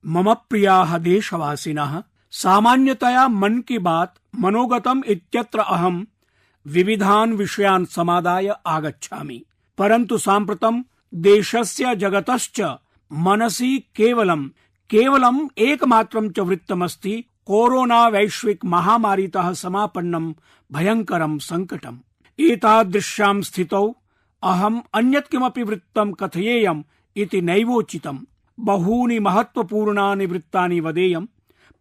मम प्रियाः देशवासिनः, सामान्यतया मन की बात मनोगतम इत्यत्र अहं विविधान् विषयान् समादाय आगच्छामि, परन्तु साम्प्रतं देशस्य जगतश्च मनसि केवलम् एकमात्रं च वृत्तमस्ति कोरोना वैश्विक महामारीतः समापन्नं भयंकरं संकटम्। एतादृश्यां स्थितौ अहम् अन्यत् किमपि वृत्तं कथयेयम् इति नैवोचितम्। बहूनि महत्वपूर्णानि वृत्तानि वदेयम्,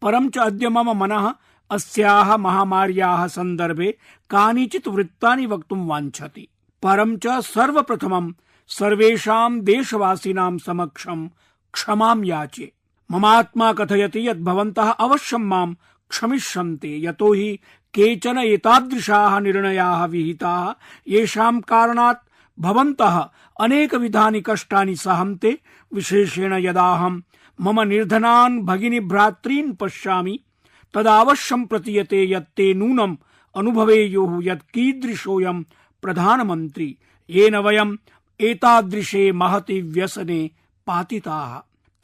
परं च अद्य मम मनः अस्याः महामार्याः सन्दर्भे कानिचित् वृत्तानि वक्तुं वाञ्छति। परं च सर्वप्रथमं सर्वेषां देशवासिनां समक्षं क्षमां याचे। ममात्मा कथयति यत् भवन्तः अवश्यं मां क्षमिष्यन्ते, यतो हि केचन एतादृशाः निर्णयाः विहिताः येषां कारणात् भवन्तः अनेकविधानि कष्टानि सहन्ते। विशेषेण यदाहं मम निर्धनान् भगिनी भ्रातॄन् पश्यामि तदा अवश्यं प्रतीयते यत् ते नूनम् अनुभवेयुः यत् कीदृशोऽयं प्रधानमन्त्री, येन वयम् एतादृशे महति व्यसने पातिताः।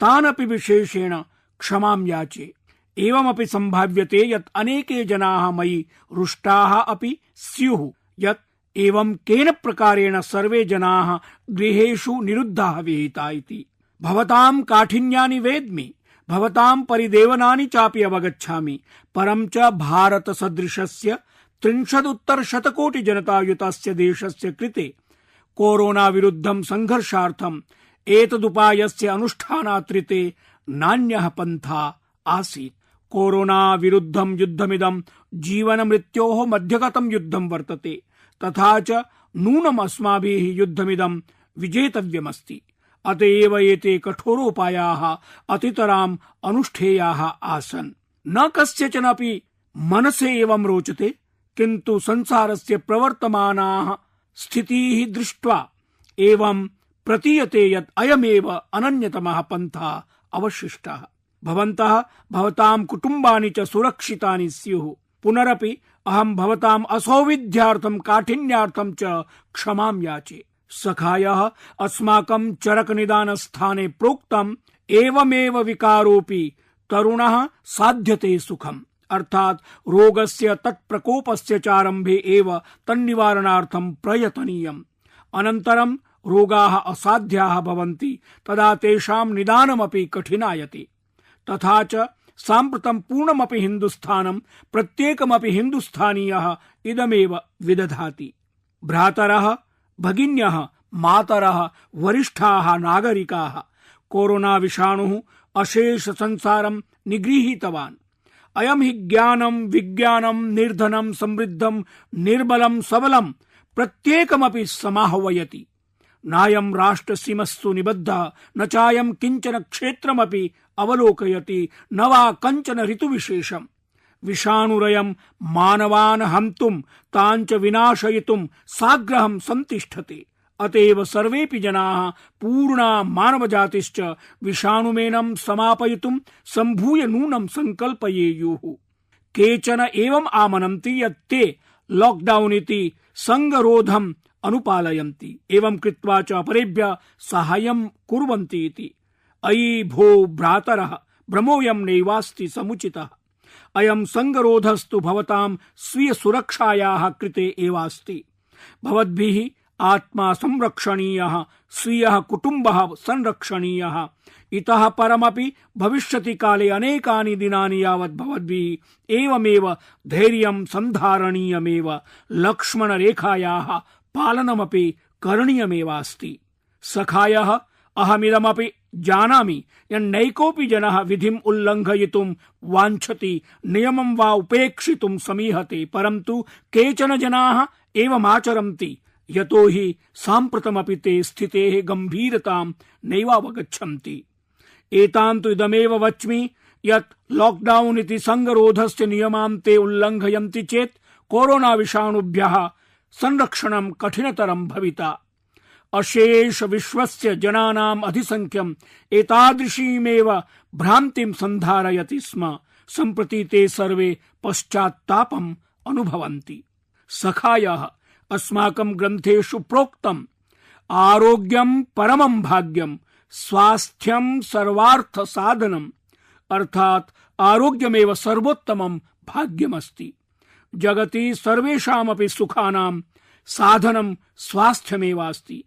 तानपि विशेषेण क्षमां याचे। एवमपि सम्भाव्यते यत् अनेके जनाः मयि रुष्टाः अपि स्युः यत् एवं केन प्रकारेण सर्वे जनाः गृहेषु निरुद्धाः विहिता इति। भवतां काठिन्यानि वेद्मि, भवतां परिदेवनानि चापि अवगच्छामि, परं च भारत सदृशस्य 30 जनतायुतस्य देशस्य कृते कोरोना विरुद्धं संघर्षार्थम् एतदुपायस्य अनुष्ठानात्रिते नान्यः पन्था आसीत्। कोरोना विरुद्धं युद्धमिदं जीवन मृत्योः मध्यगतं युद्धं वर्तते, तथा च नूनम् अस्माभिः युद्धमिदं विजेतव्यमस्ति। अतएव एते कठोरोपायाः अतितराम् अनुष्ठेयाः आसन्। न कस्यचनपि मनसे एवं रोचते, किन्तु संसारस्य प्रवर्तमानाः स्थितिः दृष्ट्वा एवं प्रतीयते यत् अयमेव अनन्यतमः पन्था अवशिष्टः। भवन्तः भवतां कुटुम्बानि च सुरक्षितानि स्युः। पुनरपि अहं भवताम् असौविध्यार्थं काठिन्यार्थं च क्षमां याचे। सखायः अस्माकं चरकनिदानस्थाने प्रोक्तम् एवमेव विकारोऽपि तरुणः साध्यते सुखम्, अर्थात् रोगस्य तत्प्रकोपस्य चारम्भे एव तन्निवारणार्थं प्रयतनीयम्। अनन्तरं रोगाः असाध्याः भवन्ति, तदा तेषां निदानमपि कठिनायते। तथा च साम्प्रतं पूर्णमपि हिन्दुस्थानं प्रत्येकमपि हिन्दुस्थानीयः इदमेव विदधाति। भ्रातरः, भगिन्यः, मातरः, वरिष्ठाः नागरिकाः, कोरोना विषाणुः अशेष संसारं निगृहीतवान्। अयं हि ज्ञानं विज्ञानं निर्धनं समृद्धं निर्बलं सबलं प्रत्येकमपि समाह्वयति। नायं राष्ट्रसीमस्सु निबद्धः, न चायं किञ्चन क्षेत्रमपि अवलोकयति, न वा कञ्चन ऋतुविशेषम्। विषाणुरयं मानवान् हन्तुं ताञ्च विनाशयितुं साग्रहं संतिष्ठते। अतएव सर्वेपि जनाः पूर्णा मानवजातिश्च विषाणुमेनं समापयितुं सम्भूय नूनं संकल्पयेयुः। केचन एवम् आमनन्ति यत् ते लॉकडाउन इति संगरोधम् अनुपालयन्ति, एवं कृत्वा च अपरेभ्यः साहाय्यं कुर्वन्ति इति। अयि भो भ्रातरः, भ्रमोऽयं नैवास्ति समुचितः। अयं संगरोधस्तु भवतां स्वीय सुरक्षायाः कृते एवास्ति। भवद्भिः आत्मा संरक्षणीयः, स्वीयः कुटुम्बः संरक्षणीयः। इतः परमपि भविष्यति काले अनेकानि दिनानि यावत् भवद्भिः एवमेव धैर्यं सन्धारणीयमेव। लक्ष्मणरेखायाः पालनमपि करणीयमेवास्ति। सखायः, अहमिदमपि जानामि यन्नैकोऽपि जनः विधिम् उल्लङ्घयितुं वाञ्छति, नियमं वा उपेक्षितुं समीहते, परन्तु केचन जनाः एवमाचरन्ति, यतो हि साम्प्रतमपि ते स्थितेः गम्भीरतां नैवावगच्छन्ति। एतान्तु इदमेव वच्मि यत् लॉकडाउन इति संगरोधस्य नियमान् ते उल्लङ्घयन्ति चेत् कोरोना विषाणुभ्यः संरक्षणं कठिनतरं भविता। अशेष विश्वस्य जनानाम् अधिसंख्यम् एतादृशीमेव भ्रान्तिं सन्धारयति स्म। सम्प्रति ते सर्वे पश्चात्तापम् अनुभवन्ति। सखायः, अस्माकं ग्रन्थेषु प्रोक्तम् आरोग्यं परमं भाग्यं, स्वास्थ्यं सर्वार्थ साधनम्, अर्थात आरोग्यमेव सर्वोत्तमं भाग्यमस्ति। जगति सर्वेषामपि सुखानां साधनं स्वास्थ्यमेवास्ति।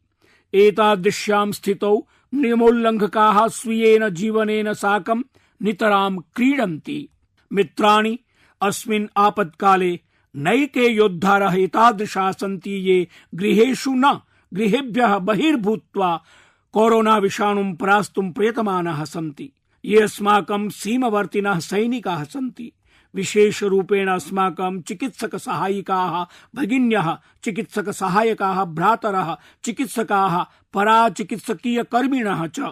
एतादृश्यां स्थितौ नियमोल्लङ्घकाः स्वीयेन जीवनेन साकं नितरां क्रीडन्ति। मित्राणि, अस्मिन् आपत्काले नैके योद्धारः एतादृशाः सन्ति ये गृहेषु न गृहेभ्यः बहिर्भूत्वा कोरोना विषाणुं परास्तुं प्रयतमानाः सन्ति। ये अस्माकं सीमवर्तिनः सैनिकाः सन्ति। विशेष रूपेण अस्माकं चिकित्सक सहायिकाः भगिन्यः, चिकित्सक सहायकाः भ्रातरः, चिकित्सकाः, पराचिकित्सकीय कर्मिणः च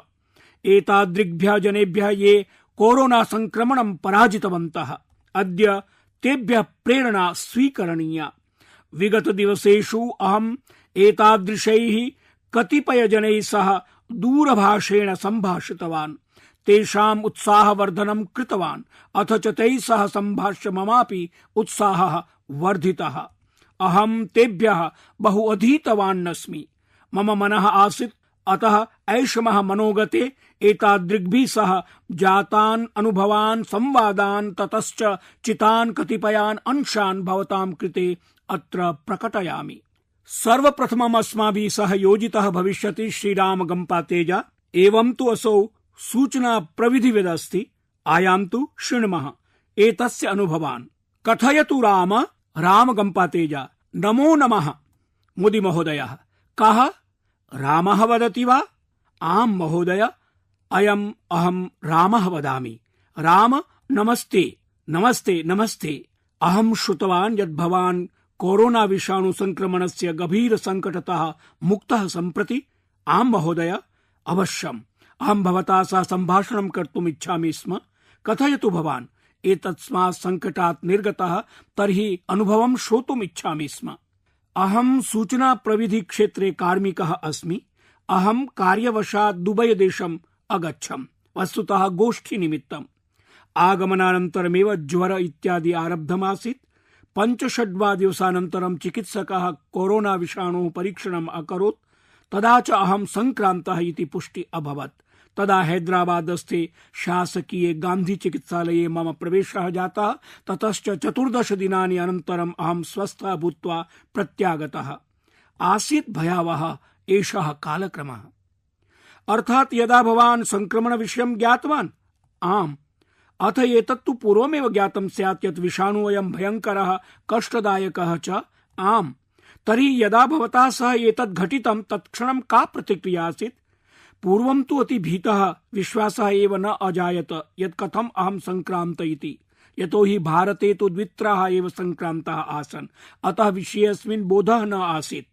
एतादृग्भ्यः जनेभ्यः ये कोरोना संक्रमणं पराजितवन्तः, अद्य तेभ्यः प्रेरणा स्वीकरणीया। विगत दिवसेषु अहम् एतादृशैः कतिपयजनैः सह दूरभाषेण सम्भाषितवान्, तेषाम् उत्साहवर्धनं कृतवान्, अथ च तैः सह सम्भाष्य ममापि उत्साहः वर्धितः। अहं तेभ्यः बहु अधीतवान्नस्मि। मम मनः आसीत्, अतः ऐषमः मनोगते एतादृग्भिः सह जातान् अनुभवान्, संवादान्, ततश्च चितान् कतिपयान् अंशान् भवतां कृते अत्र प्रकटयामि। सर्वप्रथमम् अस्माभिः सह योजितः भविष्यति श्रीराम गम्पा तेजा। एवं तु असौ सूचना प्रविधिविदस्ति। आयान्तु शृण्मः एतस्य अनुभवान्। कथयतु राम राम गम्पा तेजा। नमो नमः मोदी महोदयः। कः रामः वदति वा? आम् महोदय, अयम् अहम् रामः वदामि। राम नमस्ते। नमस्ते नमस्ते। अहम् श्रुतवान् यत् भवान् कोरोना विषाणु संक्रमणस्य गभीर संकटतः मुक्तः सम्प्रति। आम् महोदय, अवश्यम्। अहम् भवता सह सम्भाषणं कर्तुम् इच्छामि स्म। कथयतु भवान् एतस्मात् संकटात् निर्गतः तर्हि अनुभवं श्रोतुम् इच्छामि स्म। अहम् सूचना प्रविधि क्षेत्रे कार्मिकः अस्मि। अहम् कार्यवशात् दुबई देशम् अगच्छम्, वस्तुतः गोष्ठी निमित्तम्। आगमनानन्तरमेव ज्वर इत्यादि आरब्धमासीत्। 5-6 दिवसानन्तरं चिकित्सकः कोरोना विषाणोः परीक्षणम् अकरोत्। तदा च अहं संक्रान्तः इति पुष्टि अभवत्। तदा हैदराबादस्थे शासकीय गान्धी चिकित्सालये मम प्रवेशः जातः। ततश्च 14 दिनानि अनन्तरम् अहं स्वस्थः भूत्वा प्रत्यागतः। आसीत् भयावहः एषः कालक्रमः। अर्थात् यदा भवान् संक्रमण विषयं ज्ञातवान्? आम्। अथ एतत्तु पूर्वमेव ज्ञातं स्यात् यत् विषाणुअयं भयङ्करः कष्टदायकः च। आम्। तर्हि यदा भवता सह एतद् घटितं तत्क्षणं का प्रतिक्रिया आसीत्? पूर्वं तु अति भीतः, विश्वासः एव न अजायत यत् कथम् अहं संक्रान्त इति। यतोहि भारते तु द्वित्राः एव संक्रान्ताः आसन्, अतः विषयेऽस्मिन् बोधः न आसीत्।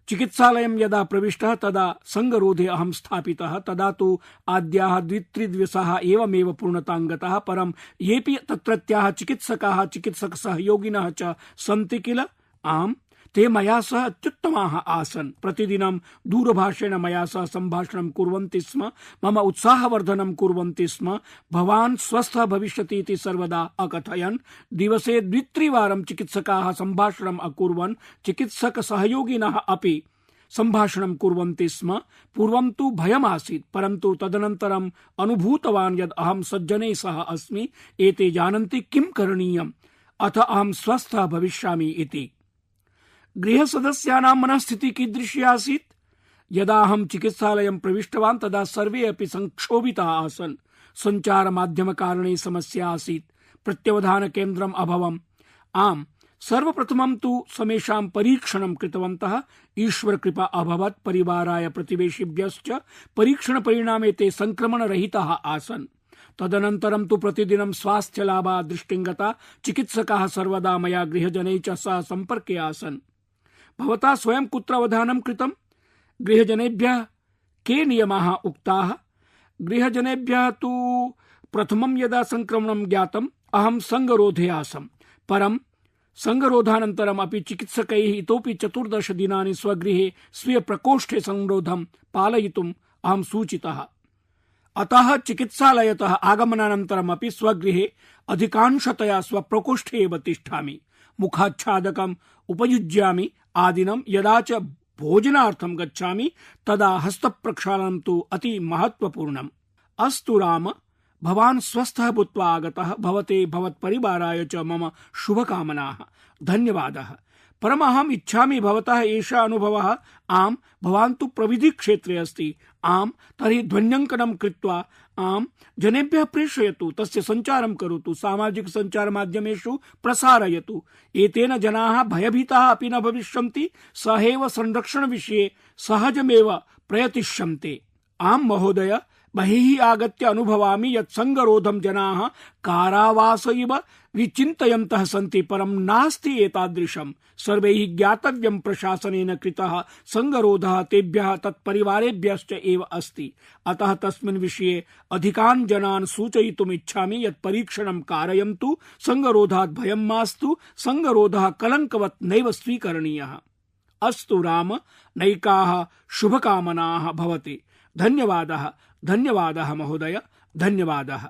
चिकित्सालयं यदा प्रविष्टः तदा संगरोधे अहं स्थापितः। तदा तु आद्याः 2-3 दिवसाः एवमेव पूर्णतां गताः। परं येऽपि तत्रत्याः चिकित्सकाः, चिकित्सक सहयोगिनः च सन्ति किल? आम्, ते मया सह अत्युत्तमाः आसन्। प्रतिदिनं दूरभाषेण मया सह सम्भाषणं कुर्वन्ति स्म, मम उत्साहवर्धनं कुर्वन्ति स्म। भवान् स्वस्थः भविष्यति इति सर्वदा अकथयन्। दिवसे 2-3 वारं चिकित्सकाः सम्भाषणम् अकुर्वन्, चिकित्सक सहयोगिनः अपि सम्भाषणं कुर्वन्ति स्म। पूर्वं तु भयमासीत्, परन्तु तदनन्तरम् अनुभूतवान् यद् अहं सज्जनैः सह अस्मि। एते जानन्ति किं करणीयम्, अथ अहं स्वस्थः भविष्यामि इति। गृहसदस्यानां मनस्थितिः कीदृशी आसीत्? यदा अहं चिकित्सालयं प्रविष्टवान् तदा सर्वे अपि संक्षोभिताः आसन्। सञ्चारमाध्यमकारणे समस्या आसीत्। प्रत्यवधानकेन्द्रम् अभवम्। आम्, सर्वप्रथमं तु समेषां परीक्षणं कृतवन्तः। ईश्वरकृपा अभवत्। परिवाराय प्रतिवेशिभ्यश्च परीक्षणपरिणामे ते संक्रमणरहिताः आसन्। तदनन्तरं तु प्रतिदिनं स्वास्थ्यलाभात् दृष्टिं गता। चिकित्सकाः सर्वदा मया गृहजनैः च सह सम्पर्के आसन्। भवता स्वयं कुत्र अवधानं कृतं? गृहजनेभ्यः के नियमाः उक्ताः? गृहजनेभ्यः तु प्रथमं यदा संक्रमणं ज्ञातम् अहं संगरोधे आसम्। परं संगरोधानन्तरम् अपि चिकित्सकैः इतोपि 14 दिनानि स्वगृहे स्वीयप्रकोष्ठे संरोधं पालयितुम् अहं सूचितः। अतः चिकित्सालयतः आगमनानन्तरमपि स्वगृहे अधिकांशतया स्वप्रकोष्ठे एव तिष्ठामि। मुखाच्छादकम् उपयुज्यामि। आदिनं यदा च भोजनार्थं गच्छामि तदा हस्तप्रक्षालनं तु अति महत्वपूर्णम्। अस्तु राम, भवान् स्वस्थः भूत्वा आगतः, भवते भवत्परिवाराय च मम शुभकामनाः। धन्यवादः। परमहम् इच्छामि भवतः एषः अनुभवः। आम्, भवान् तु प्रविधि क्षेत्रे अस्ति। आम्, तर्हि ध्वन्यङ्कनं कृत्वा आम् जनेभ्यः प्रेषयतु, तस्य सञ्चारं करोतु, सामाजिक सञ्चार माध्यमेषु प्रसारयतु। एतेन जनाः भयभीताः अपि न भविष्यन्ति, सहैव संरक्षण विषये सहजमेव प्रयतिष्यन्ते। आम् महोदय, बहिः आगत्य अनुभवामि यत् संगरोधं जनाः कारावास इव विचिन्तयन्तः सन्ति, परं नास्ति एतादृशम्। सर्वैः ज्ञातव्यं प्रशासनेन कृतः संगरोधः तेभ्यः तत्परिवारेभ्यश्च एव अस्ति। अतः तस्मिन् विषये अधिकान् जनान् सूचयितुम् इच्छामि यत् परीक्षणं कारयन्तु, संगरोधात् भयं मास्तु, संगरोधः कलङ्कवत् नैव स्वीकरणीयः। अस्तु राम, नैकाः शुभकामनाः भवते। धन्यवादः। धन्यवादः महोदय, धन्यवादः।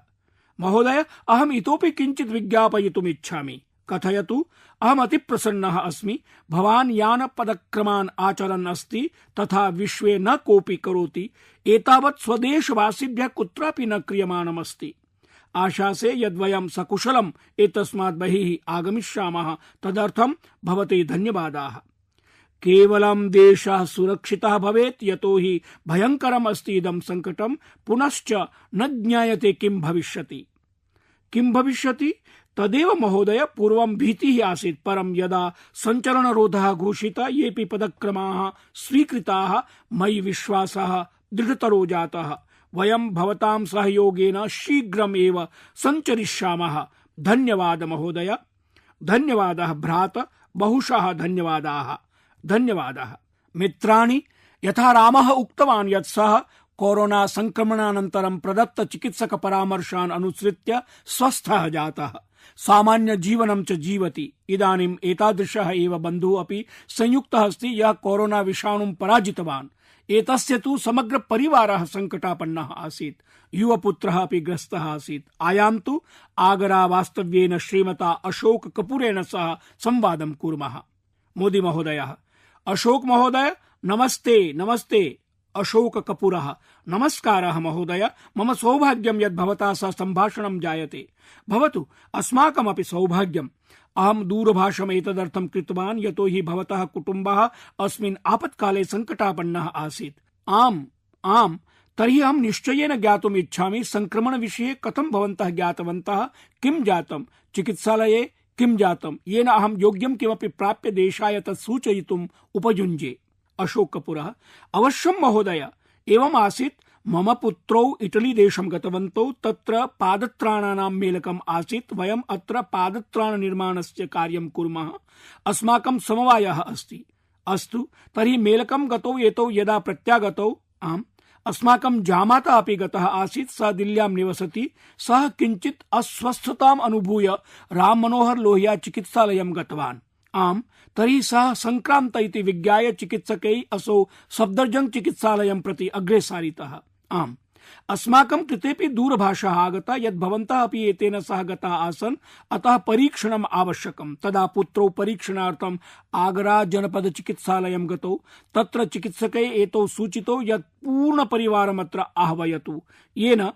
महोदय, अहम् इतोपि किञ्चित् विज्ञापयितुम् इच्छामि। कथयतु। अहम् अतिप्रसन्नः अस्मि। भवान् यान पदक्रमान् आचरन् अस्ति तथा विश्वे न कोऽपि करोति, एतावत् स्वदेशवासिभ्यः कुत्रापि न क्रियमाणमस्ति। आशासे यद्वयं सकुशलम् एतस्मात् बहिः आगमिष्यामः, तदर्थं भवते धन्यवादाः। केवलं देशः सुरक्षितः भवेत्, यतो हि भयङ्करम् अस्ति इदं सङ्कटं। पुनश्च न ज्ञायते किं भविष्यति। किं भविष्यति तदेव महोदय पूर्वं भीतिः आसीत्, परं यदा सञ्चरणरोधः घोषितः, येऽपि पदक्रमाः स्वीकृताः, मयि विश्वासः दृढतरो जातः। वयं भवतां सहयोगेन शीघ्रम् एव सञ्चरिष्यामः। धन्यवाद महोदय। धन्यवादः भ्रात, बहुशः धन्यवादाः। धन्यवादः। मित्राणि, यथा रामः उक्तवान् यत् सः कोरोना संक्रमणानन्तरं प्रदत्त चिकित्सक परामर्शान् अनुसृत्य स्वस्थः जातः, सामान्य जीवनं च जीवति। इदानीम् एतादृशः एव बन्धुः अपि संयुक्तः अस्ति, यः कोरोना विषाणुं पराजितवान्। एतस्य तु समग्र परिवारः सङ्कटापन्नः आसीत्। युवपुत्रः अपि ग्रस्तः आसीत्। आयां तु आगरा वास्तव्येन श्रीमता अशोक कपूरेण सह संवादं कुर्मः। मोदी महोदयः: अशोक महोदय, नमस्ते। नमस्ते। अशोक कपूरः: नमस्कारः महोदय, मम सौभाग्यं यत् भवता सह सम्भाषणं जायते। भवतु, अस्माकमपि सौभाग्यम्। अहं दूरभाषम् एतदर्थं कृतवान् यतो हि भवतः कुटुम्बः अस्मिन् आपत्काले सङ्कटापन्नः आसीत्। आम्, तर्हि अहं निश्चयेन ज्ञातुम् इच्छामि संक्रमण विषये कथं भवन्तः ज्ञातवन्तः, किं जातं, चिकित्सालये किं जातं, येन अहं योग्यं किमपि प्राप्य देशाय तत् सूचयितुम् उपयुञ्जे। अशोक कपूरः: अवश्यं महोदय, एवम् आसीत्। मम पुत्रौ इटली देशं गतवन्तौ, तत्र पादत्राणानां मेलकम् आसीत्। वयम् अत्र पादत्राण निर्माणस्य कार्यं कुर्मः। अस्माकं समवायः अस्ति। अस्तु, तर्हि मेलकं गतौ एतौ यदा प्रत्यागतौ, आम्, अस्माकं जामाता अपि गतः आसीत्। सः दिल्ल्यां निवसति। सः किञ्चित् अस्वस्थताम् अनुभूय राम मनोहर लोहिया चिकित्सालयं गतवान्। आम्, तर्हि सः सङ्क्रान्त इति विज्ञाय चिकित्सकैः असौ सफदरजंग चिकित्सालयं प्रति अग्रे सारितः। आम्, अस्माकं कृतेपि दूरभाषः आगता यत् भवन्तः अपि एतेन सह गताः आसन्, अतः परीक्षणम् आवश्यकम्। तदा पुत्रौ परीक्षणार्थम् आगरा जनपद चिकित्सालयं गतौ। तत्र चिकित्सकैः एतौ सूचितौ यत् पूर्णपरिवारमत्र आह्वयतु, येन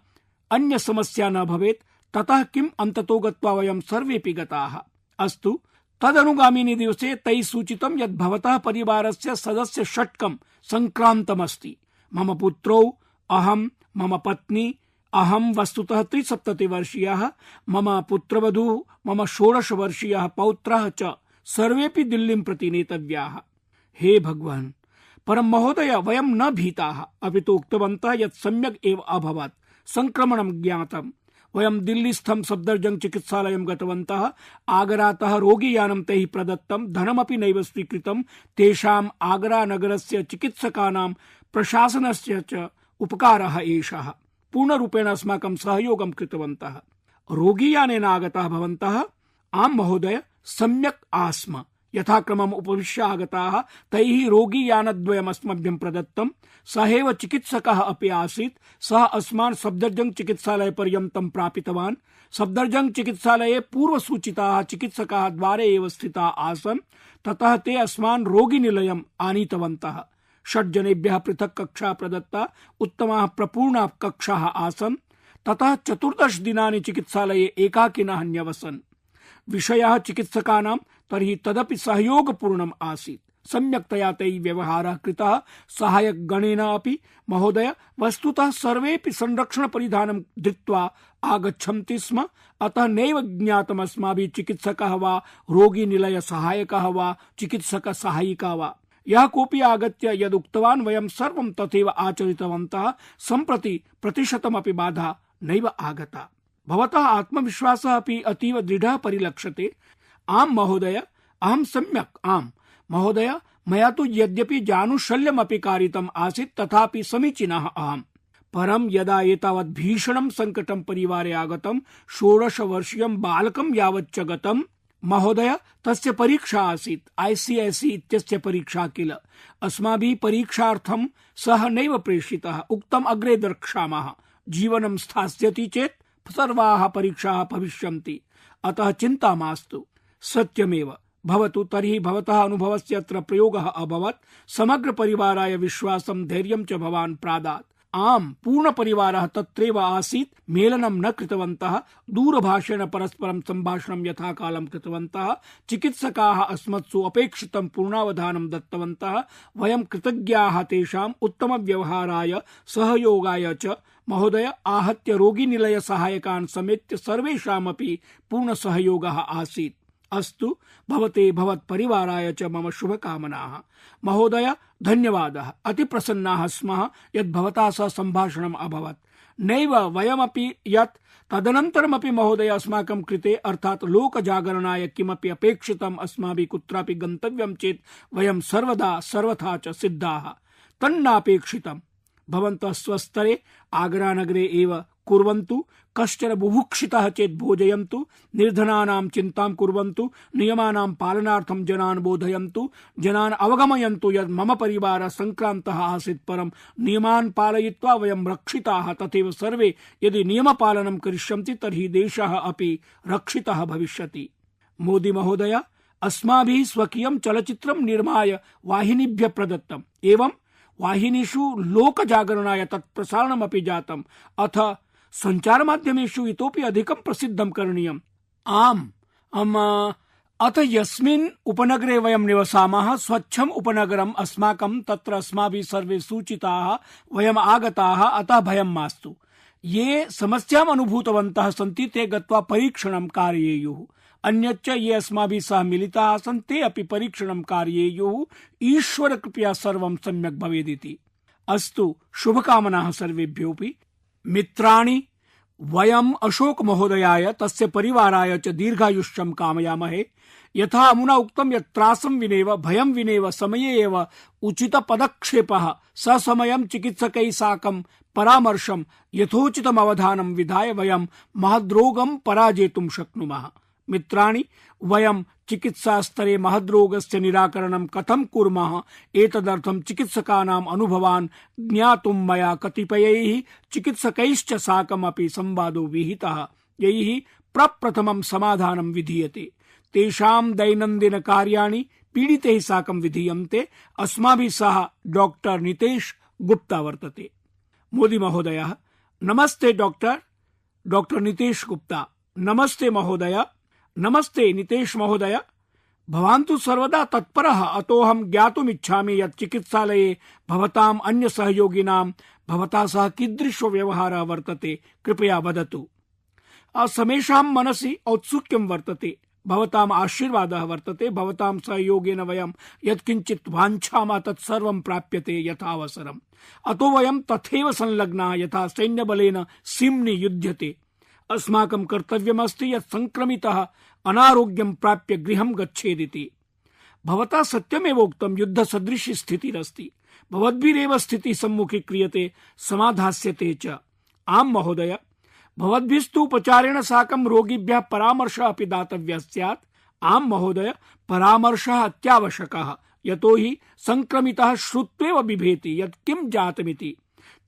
अन्य समस्या न भवेत्। ततः किम्, अन्ततो गत्वा वयं सर्वेपि गताः। अस्तु, तदनुगामिनि दिवसे तैः सूचितं यत् भवतः परिवारस्य सदस्य षट्कं सङ्क्रान्तमस्ति। मम पुत्रौ, अहं, मम पत्नी, अहं वस्तुतः 73 वर्षीयः, मम पुत्रवधूः, मम 16 वर्षीयः पौत्रः च सर्वेपि दिल्लीं प्रति नेतव्याः। हे भगवान्! परं महोदय, वयं न भीताः, अपि तु उक्तवन्तः यत् सम्यक् एव अभवत्। संक्रमणं ज्ञातम्। वयं दिल्लीस्थं सफदरजंग चिकित्सालयं गतवन्तः। आगरातः रोगियानं तैः प्रदत्तं, धनमपि नैव स्वीकृतं। तेषाम् आगरा नगरस्य चिकित्सकानां प्रशासनस्य च उपकारः एषः। पूर्णरूपेण अस्माकं सहयोगं कृतवन्तः। रोगियानेन आगताः भवन्तः? आम् महोदय, सम्यक् आस्म। यथाक्रमम् उपविश्य आगताः। तैः रोगियानद्वयम् अस्मभ्यं प्रदत्तं। सहैव चिकित्सकः अपि आसीत्। सः अस्मान् सफदरजंग चिकित्सालय पर्यन्तं प्रापितवान्। सफदरजंग चिकित्सालये पूर्वसूचिताः चिकित्सकाः द्वारे एव स्थिताः आसन्। ततः ते अस्मान् रोगिनिलयम् आनीतवन्तः। 6 जनेभ्यः पृथक् कक्षा प्रदत्ता। उत्तमाः प्रपूर्णाः कक्षाः आसन्। ततः 14 दिनानि चिकित्सालये एकाकिनः न्यवसन्। विषयः चिकित्सकानां तर्हि तदपि सहयोगपूर्णम् आसीत्। सम्यक्तया तैः व्यवहारः कृतः सहायकगणेन अपि। महोदय, वस्तुतः सर्वेपि संरक्षणपरिधानं धृत्वा आगच्छन्ति स्म, अतः नैव ज्ञातम् अस्माभिः चिकित्सकः वा रोगीनिलय सहायकः वा चिकित्सकसहायिका वा। यः कोऽपि आगत्य यदुक्तवान् वयं सर्वं तथैव आचरितवन्तः। सम्प्रति प्रतिशतमपि बाधा नैव आगता। भवतः आत्मविश्वासः अपि अतीव दृढः परिलक्ष्यते। आम् महोदय, अहं सम्यक्। आम् महोदय, मया तु यद्यपि जानुशल्यमपि कारितम् आसीत् तथापि समीचीनः अहम्। परं यदा एतावत् भीषणं सङ्कटं परिवारे आगतं, 16 वर्षीयं बालकं यावच्च गतं। महोदय, तस्य परीक्षा आसीत्, ICSE इत्यस्य परीक्षा किल। अस्माभिः परीक्षार्थं सः नैव प्रेषितः। उक्तम् अग्रे द्रक्ष्यामः। जीवनं स्थास्यति चेत् सर्वाः परीक्षाः भविष्यन्ति, अतः चिन्ता मास्तु। सत्यमेव। भवतु तर्हि भवतः अनुभवस्य अत्र प्रयोगः अभवत्। समग्र परिवाराय विश्वासं धैर्यं च भवान् प्रादात्। आम्, पूर्णपरिवारः तत्रैव आसीत्। मेलनं न कृतवन्तः, दूरभाषेण परस्परं सम्भाषणं यथाकालं कृतवन्तः। चिकित्सकाः अस्मत्सु अपेक्षितं पूर्णावधानं दत्तवन्तः। वयं कृतज्ञाः तेषाम् उत्तमव्यवहाराय सहयोगाय च। महोदय, आहत्य रोगीनिलय सहायकान् समेत्य सर्वेषामपि पूर्णसहयोगः आसीत्। अस्तु, भवते भवत्परिवाराय च मम शुभकामनाः। महोदय, धन्यवादः। अतिप्रसन्नाः स्मः यत् भवता सह सम्भाषणम् अभवत्। नैव वयमपि यत् तदनन्तरमपि महोदय अस्माकं कृते अर्थात् लोकजागरणाय किमपि अपेक्षितम् अस्माभिः कुत्रापि गन्तव्यं चेत् वयं सर्वदा सर्वथा च सिद्धाः। तन्नापेक्षितम्। भवन्तः स्वस्तरे आगरानगरे एव कुर्वन्तु। कश्चन बुभुक्षितः चेत् भोजयन्तु। निर्धनानां चिन्तां कुर्वन्तु। नियमानां पालनार्थं जनान् बोधयन्तु। जनान् अवगमयन्तु यत् मम परिवारः संक्रान्तः आसीत्, परं नियमान् पालयित्वा वयं रक्षिताः। तथैव सर्वे यदि नियमपालनं करिष्यन्ति तर्हि देशः अपि रक्षितः भविष्यति। मोदी महोदय, अस्माभिः स्वकीयं चलचित्रं निर्माय वाहिनीभ्यः प्रदत्तम्। एवं वाहिनीषु लोकजागरणाय तत्प्रसारणमपि जातम्। अथ सञ्चारमाध्यमेषु इतोपि अधिकं प्रसिद्धं करणीयम्। आम्, अथ यस्मिन् उपनगरे वयं निवसामः, स्वच्छम् उपनगरम् अस्माकं, तत्र अस्माभिः सर्वे सूचिताः, वयम् आगताः, अतः भयं मास्तु। ये समस्याम् अनुभूतवन्तः सन्ति ते गत्वा परीक्षणं कारयेयुः। अन्यच्च ये अस्माभिः सह मिलिताः आसन् ते अपि परीक्षणं कारयेयुः। ईश्वरकृपया सर्वं सम्यक् भवेदिति। अस्तु, शुभकामनाः सर्वेभ्योऽपि। मित्राणि, वयम् अशोक महोदयाय तस्य परिवाराय च दीर्घायुष्यं कामयामहे। यथा अमुना उक्तं यत् त्रासं विनेव भयं विनेव समये एव उचितपदक्षेपः ससमयं चिकित्सकैः साकं परामर्शं यथोचितम् अवधानं विधाय वयं महद्रोगं पराजेतुं शक्नुमः। मित्राणि, वयं चिकित्सास्तरे महद्रोगस्य निराकरणं कथं कुर्मः एतदर्थं चिकित्सकानाम् अनुभवान् ज्ञातुं मया कतिपयैः चिकित्सकैश्च साकमपि संवादो विहितः, यैः प्रप्रथमं समाधानं विधीयते। तेषां दैनन्दिनकार्याणि पीडितैः साकं विधीयन्ते। अस्माभिः सह डॉक्टर नितेश गुप्ता वर्तते। मोदी महोदयः, नमस्ते डॉक्टर नितेश गुप्ता। नमस्ते महोदय। नमस्ते नितेश महोदय। भवान् तु सर्वदा तत्परः, अतोऽहं ज्ञातुमिच्छामि यत् चिकित्सालये भवताम् अन्य सहयोगिनां भवता सह कीदृशो व्यवहारः वर्तते, कृपया वदतु। समेषां मनसि औत्सुक्यं वर्तते, भवताम् आशीर्वादः वर्तते। भवतां सहयोगेन वयं यत्किञ्चित् वाञ्छामः तत्सर्वं प्राप्यते यथावसरम्। अतो वयं तथैव संलग्नाः यथा सैन्यबलेन सीम्नि युध्यते। अस्माकं कर्तव्यमस्ति यत् संक्रमितः अनारोग्यं प्राप्य गृहं गच्छेदिति। भवता सत्यमेव उक्तं, युद्धसदृशी स्थितिरस्ति। भवद्भिरेव स्थितिः सम्मुखी क्रियते, समाधास्यते च। आम् महोदय, भवद्भिस्तु उपचारेण साकं रोगिभ्यः परामर्शः अपि दातव्यः स्यात्। आम् महोदय, परामर्शः अत्यावश्यकः, यतो हि संक्रमितः श्रुत्वेव बिभेति यत् किं जातमिति।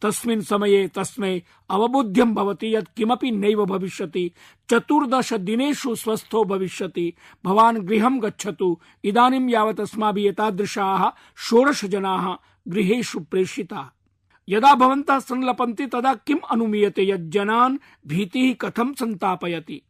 तस्मिन् समये तस्मै अवबोध्यं भवति यत् किमपि नैव भविष्यति। 14 दिनेषु स्वस्थो भविष्यति। भवान् गृहं गच्छतु। इदानीं यावत् अस्माभिः एतादृशाः 16 जनाः गृहेषु प्रेषिताः। यदा भवन्तः संलपन्ति तदा किम् अनुमीयते यज्जनान् भीतिः कथं संतापयति।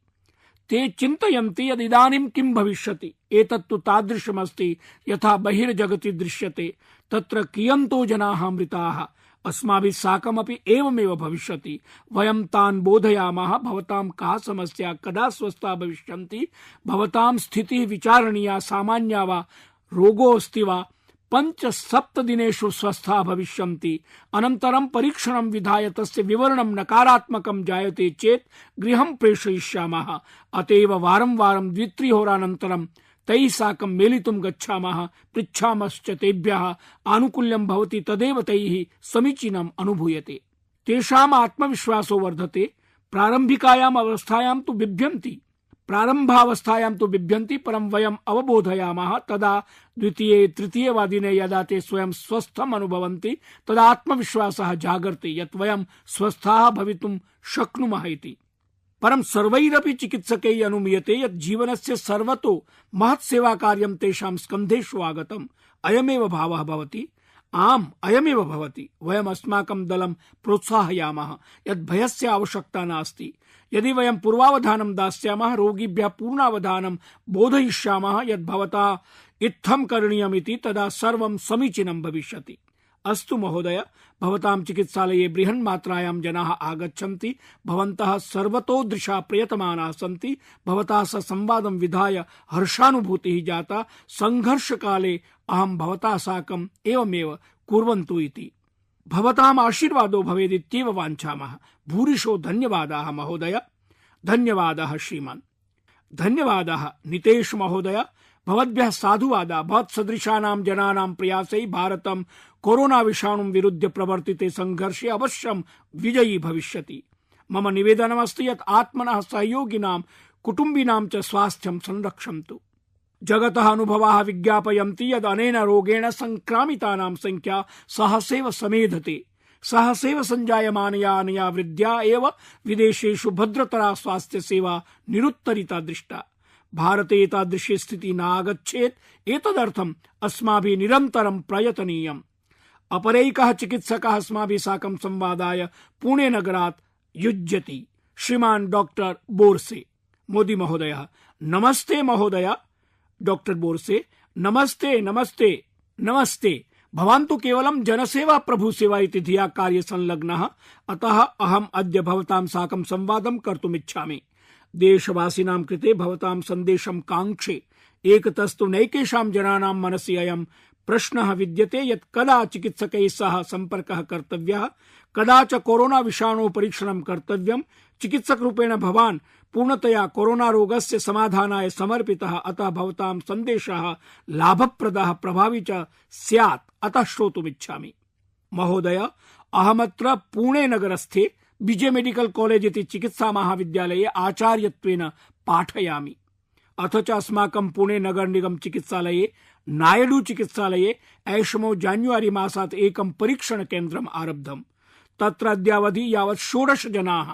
ते चिन्तयन्ति यदिदानीं किं भविष्यति। एतत्तु तादृशमस्ति यथा बहिर्जगति दृश्यते, तत्र कियन्तो जनाः मृताः। अस्माभिः साकमपि एवमेव भविष्यति। वयं तान् बोधयामः, भवतां का समस्या, कदा स्वस्था भविष्यन्ति, भवतां स्थितिः विचारणीया, सामान्या वा, रोगोऽस्ति वा, 5-7 दिनेषु स्वस्था भविष्यन्ति। अनन्तरं परीक्षणं विधाय तस्य विवरणं नकारात्मकं जायते चेत् गृहं प्रेषयिष्यामः। अतएव वारं वारं 2-3 होरानन्तरं तैः साकं मेलितुं गच्छामः, पृच्छामश्च तेभ्यः। आनुकूल्यं भवति तदेव तैः समीचीनम् अनुभूयते। तेषाम् आत्मविश्वासो वर्धते। प्रारम्भिकायाम् अवस्थायां तु बिभ्यन्ति, प्रारम्भावस्थायां तु बिभ्यन्ति, परं वयम् अवबोधयामः। तदा 2-3 वा दिने यदा ते स्वयं स्वस्थम् अनुभवन्ति तदा आत्मविश्वासः जागर्ति यत् वयं स्वस्थाः भवितुं शक्नुमः इति। परं सर्वैरपि चिकित्सकैः अनुमीयते यत् जीवनस्य सर्वतो महत् सेवाकार्यं तेषां स्कन्धेषु आगतम्। अयमेव भावः भवति। आम्, अयमेव भवति। वयम् अस्माकं दलं प्रोत्साहयामः यत् भयस्य आवश्यकता नास्ति। यदि वयं पूर्वावधानं दास्यामः, रोगिभ्यः पूर्णावधानं बोधयिष्यामः यत् भवता इत्थं करणीयमिति, तदा सर्वं समीचीनं भविष्यति। अस्तु महोदय, भवतां चिकित्सालये बृहन्मात्रायां जनाः आगच्छन्ति। भवन्तः सर्वतोदृशा प्रयतमानाः सन्ति। भवता सह संवादं विधाय हर्षानुभूतिः जाता। संघर्षकाले अहं भवता साकम् एवमेव कुर्वन्तु इति। भवताम् आशीर्वादो भवेदित्येव वाञ्छामः। भूरिशो धन्यवादाः महोदय। धन्यवादाः श्रीमान्। धन्यवादाः नितेश महोदय। भवद्भ्यः साधुवादाः। भवत्सदृशानां जनानां प्रयासैः भारतं कोरोना विषाणुं विरुध्य प्रवर्तिते संघर्षे अवश्यं विजयी भविष्यति। मम निवेदनमस्ति यत् आत्मनः सहयोगिनां कुटुम्बिनां च स्वास्थ्यं संरक्षन्तु। जगतः अनुभवाः विज्ञापयन्ति यत् अनेन रोगेण संक्रामितानां संख्या सहसैव समेधते। सहसैव संजायमानया अनया वृद्ध्या एव विदेशेषु भद्रतरा स्वास्थ्य सेवा निरुत्तरिता दृष्टा। भारते एतादृशी स्थितिः नागच्छेत्। एतदर्थम् अस्माभिः निरन्तरं प्रयतनीयम्। अपरैकः चिकित्सकः अस्माभिः साकं संवादाय पुणे नगरात् युज्यति। श्रीमान् डॉक्टर बोरसे। मोदी महोदयः: नमस्ते महोदय। डॉक्टर बोरसे: नमस्ते नमस्ते नमस्ते। भवान् तु केवलं जनसेवा प्रभुसेवा इति धिया कार्ये संलग्नः, अतः अहम् अद्य भवतां साकं संवादं कर्तुमिच्छामि। देशवासिनां कृते भवतां सन्देशं काङ्क्षे। एकतस्तु नैकेषां जनानां मनसि अयं प्रश्नः विद्यते यत् कदा चिकित्सकैः सह सम्पर्कः कर्तव्यः, कदा च कोरोना विषाणोः परीक्षणं कर्तव्यम्। चिकित्सकरूपेण भवान् पूर्णतया कोरोना रोगस्य समाधानाय समर्पितः, अतः भवतां सन्देशः लाभप्रदः प्रभावी च स्यात्, अतः श्रोतुमिच्छामि। महोदय, अहमत्र पुणे नगरस्थे विजय मेडिकल कॉलेज इति चिकित्सा महाविद्यालये आचार्यत्वेन पाठयामि। अथ च अस्माकं पुणे नगर निगम चिकित्सालये नायडू चिकित्सालये ऐषमो जान्युआरी मासात् एकं परीक्षण केन्द्रम् आरब्धम्। तत्र अद्यावधि यावत् 16 जनाः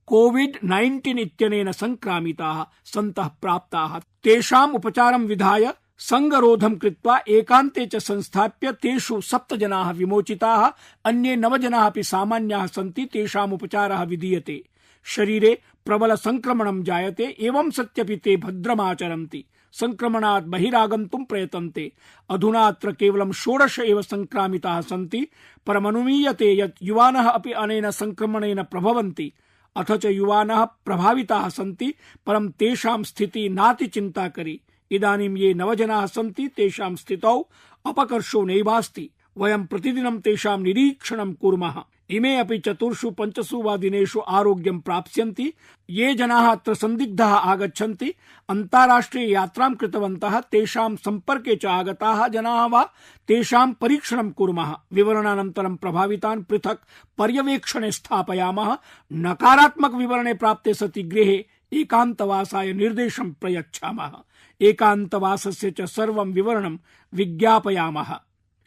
कोविड-19 इत्यनेन संक्रामिताः सन्तः प्राप्ताः। तेषाम् उपचारं विधाय संगरोधं कृत्वा एकान्ते च संस्थाप्य तेषु 7 जनाः विमोचिताः। अन्ये 9 जनाः अपि सामान्याः सन्ति। तेषाम् उपचारः विधीयते। शरीरे प्रबल संक्रमणं जायते, एवं सत्यपि ते भद्रमाचरन्ति। संक्रमणात् बहिरागन्तुं प्रयतन्ते। अधुना अत्र केवलं 16 एव संक्रामिताः सन्ति। परमनुमीयते यत् युवानः अपि अनेन संक्रमणेन प्रभवन्ति। अथ च युवानः प्रभाविताः सन्ति, परं तेषां स्थितिः नातिचिन्ताकरी। इदानीं ये 9 जनाः सन्ति तेषां स्थितौ अपकर्षो नैवास्ति। वयं प्रतिदिनं तेषां निरीक्षणं कुर्मः। इमे अपि 4-5 वा दिनेषु आरोग्यं प्राप्स्यन्ति। ये जनाः अत्र संदिग्धाः आगच्छन्ति, अन्ताराष्ट्रीय यात्रां कृतवन्तः, तेषां सम्पर्के च आगताः जनाः वा, तेषां परीक्षणं कुर्मः। विवरणानन्तरं प्रभावितान् पृथक् पर्यवेक्षणे स्थापयामः। नकारात्मक विवरणे प्राप्ते सति गृहे एकान्तवासाय निर्देशं प्रयच्छामः। एकान्तवासस्य च सर्वं विवरणं विज्ञापयामः।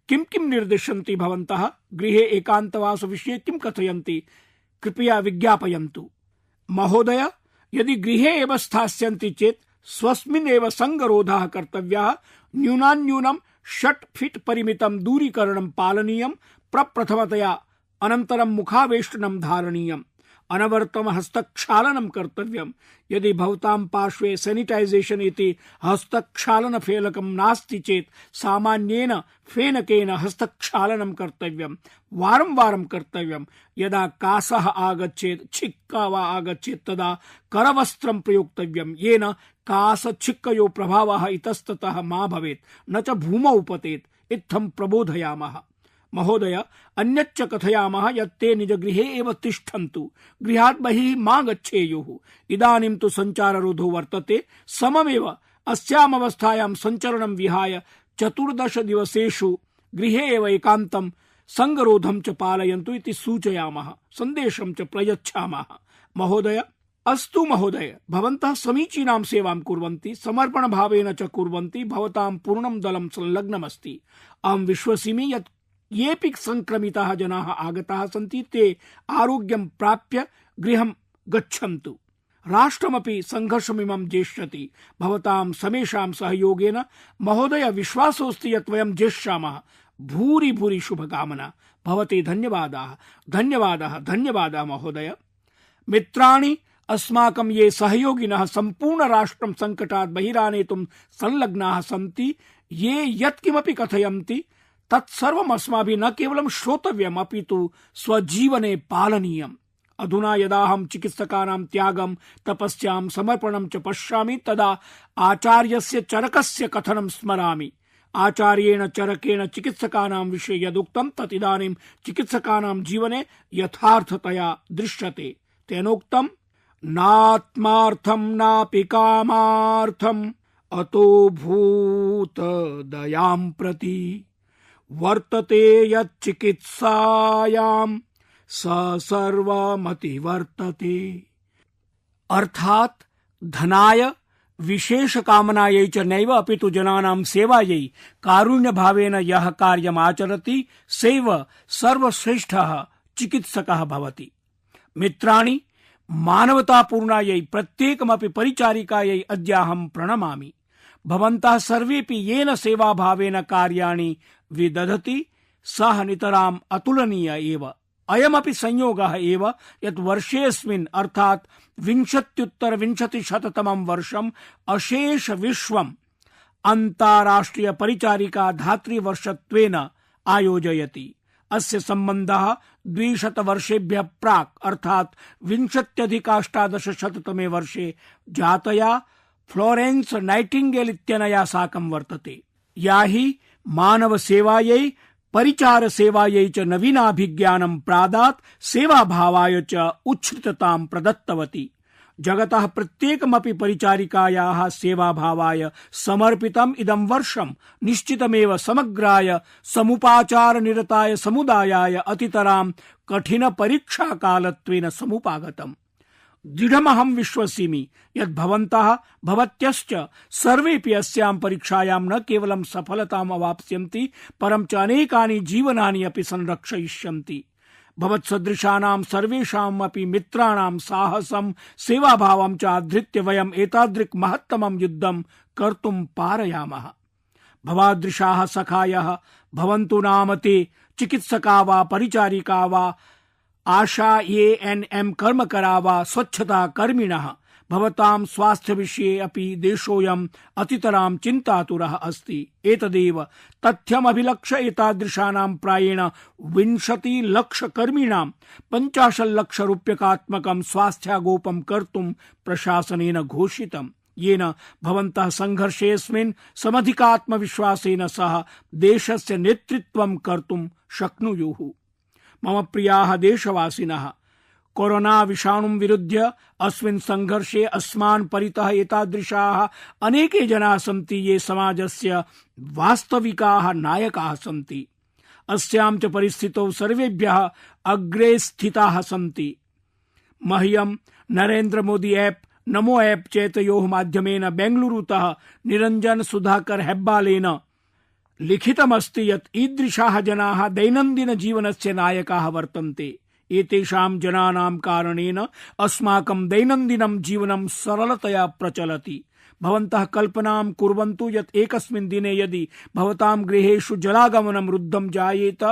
किं किं निर्दिशन्ति भवन्तः? गृहे एकान्तवास विषये किं कथयन्ति? कृपया विज्ञापयन्तु। महोदय, यदि गृहे एव स्थास्यन्ति चेत् स्वस्मिन् एव संगरोधः कर्तव्यः। न्यूनान्यूनं 6 फीट् परिमितं दूरीकरणं पालनीयं। प्रप्रथमतया अनन्तरं मुखावेष्टनं धारणीयम्, अनवरतं हस्तक्षालनं कर्तव्यम्। यदि भवतां पार्श्वे सैनिटाइजेशन इति हस्तक्षालन फेलकं नास्ति चेत् सामान्येन फेनकेन हस्तक्षालनं कर्तव्यम्, वारं वारं कर्तव्यम्। यदा कासः आगच्छेत्, छिक्का वा आगच्छेत् तदा करवस्त्रं प्रयोक्तव्यम्, येन कासछिक्कयो प्रभावः इतस्ततः मा भवेत्, न च भूमौ पतेत्। इत्थं प्रबोधयामः। महोदय, अन्यच्च कथयामः यत् ते निजगृहे एव तिष्ठन्तु, गृहात् बहिः मा गच्छेयुः। इदानीं तु सञ्चाररोधो वर्तते, सममेव अस्याम् अवस्थायां सञ्चरणं विहाय 14 दिवसेषु गृहे एव एकान्तं सङ्गरोधं च पालयन्तु इति सूचयामः, सन्देशं च प्रयच्छामः। महोदय, अस्तु महोदय, भवन्तः समीचीनां सेवां कुर्वन्ति, समर्पणभावेन च कुर्वन्ति, भवतां पूर्णं दलं संलग्नमस्ति। अहं विश्वसिमि यत् येऽपि संक्रमिताः जनाः आगताः सन्ति ते आरोग्यं प्राप्य गृहं गच्छन्तु। राष्ट्रमपि संघर्षमिमं जेष्यति। भवतां समेषां सहयोगेन महोदय विश्वासोऽस्ति यत् वयं जेष्यामः। भूरि भूरि शुभकामना। भवते धन्यवादाः धन्यवादाः धन्यवादाः महोदय। मित्राणि, अस्माकं ये सहयोगिनः सम्पूर्ण राष्ट्रं सङ्कटात् बहिरानेतुं संलग्नाः सन्ति, ये यत्किमपि कथयन्ति तत्सर्वम् अस्माभिः न केवलं श्रोतव्यम् अपितु स्वजीवने पालनीयम्। अधुना यदाहं चिकित्सकानां त्यागं, तपस्यां, समर्पणं च पश्यामि तदा आचार्यस्य चरकस्य कथनं स्मरामि। आचार्येण चरकेण चिकित्सकानां विषये यदुक्तं तत् इदानीं चिकित्सकानां जीवने यथार्थतया दृश्यते। तेनोक्तं, नात्मार्थं नापि कामार्थम् अतो भूत दयां प्रति वर्तते यच्चिकित्सायां स सर्वमति वर्तते। अर्थात धनाय विशेष कामनायै च नैव अपितु जनानां सेवायै कारुण्य भावेन यः कार्यम् आचरति सैव सर्वश्रेष्ठः चिकित्सकः भवति। मित्राणि, मानवतापूर्णायै प्रत्येकमपि परिचारिकायै अद्याहं प्रणमामि। भवन्तः सर्वेपि येन सेवाभावेन कार्याणि विदधति सः नितराम् अतुलनीय एव। अयमपि संयोगः एव यत् वर्षेऽस्मिन् अर्थात् 20-उत्तर-20-शततमं वर्षम् अशेष विश्वम् अन्ताराष्ट्रिय परिचारिका धात्रीवर्षत्वेन आयोजयति। अस्य सम्बन्धः 200 वर्षेभ्यः प्राक् अर्थात् 20-अधिक-1800तमे वर्षे जातया फ्लोरेन्स् नाइटिंगेल इत्यनया साकं वर्तते, या हि मानव सेवायै परिचार सेवायै च नवीनाभिज्ञानं प्रादात् सेवाभावाय च उच्छ्रिततां प्रदत्तवती। जगतः प्रत्येकमपि परिचारिकायाः सेवाभावाय समर्पितम् इदं वर्षं निश्चितमेव समग्राय समुपाचार निरताय समुदायाय अतितरां कठिन परीक्षा कालत्वेन समुपागतम्। दृढमहं विश्वसिमि यत् भवन्तः भवत्यश्च सर्वेपि अस्यां परीक्षायां न केवलं सफलताम् अवाप्स्यन्ति परं च अनेकानि जीवनानि अपि संरक्षयिष्यन्ति। भवत्सदृशानां सर्वेषामपि मित्राणां साहसं सेवाभावं च आधृत्य वयम् एतादृक् महत्तमं युद्धं कर्तुं पारयामः। भवादृशाः सखायः भवन्तु नाम ते चिकित्सका वा परिचारिका वा आशा एएनएम कर्मकरा वा स्वच्छता कर्मिणः भवतां स्वास्थ्य विषये अपि देशोऽयम् अतितरां चिन्तातुरः अस्ति। एतदेव तथ्यमभिलक्ष्य एतादृशानां प्रायेण 20 लक्ष कर्मिणां 50 लक्ष रूप्यकात्मकं स्वास्थ्यागोपं कर्तुं प्रशासनेन घोषितम्, येन भवन्तः संघर्षेऽस्मिन् समधिकात्मविश्वासेन सह देशस्य नेतृत्वं कर्तुं शक्नुयुः। मम प्रियाः देशवासिनः, कोरोना विषाणुं विरुध्य अस्मिन् संघर्षे अस्मान् परितः एतादृशाः अनेके जनाः सन्ति ये समाजस्य वास्तविकाः नायकाः सन्ति। अस्यां च परिस्थितौ सर्वेभ्यः अग्रे स्थिताः सन्ति। मह्यं नरेन्द्र मोदी ऐप्, नमो ऐप् चेतयोः माध्यमेन बेंगलुरुतः निरंजन सुधाकर हेब्बालेन लिखितमस्ति यत् ईदृशाः जनाः दैनन्दिन जीवनस्य नायकाः वर्तन्ते। एतेषां जनानां कारणेन अस्माकं दैनन्दिनं जीवनं सरलतया प्रचलति। भवन्तः कल्पनां कुर्वन्तु यत् एकस्मिन् दिने यदि भवतां गृहेषु जलागमनं रुद्धं जायेत,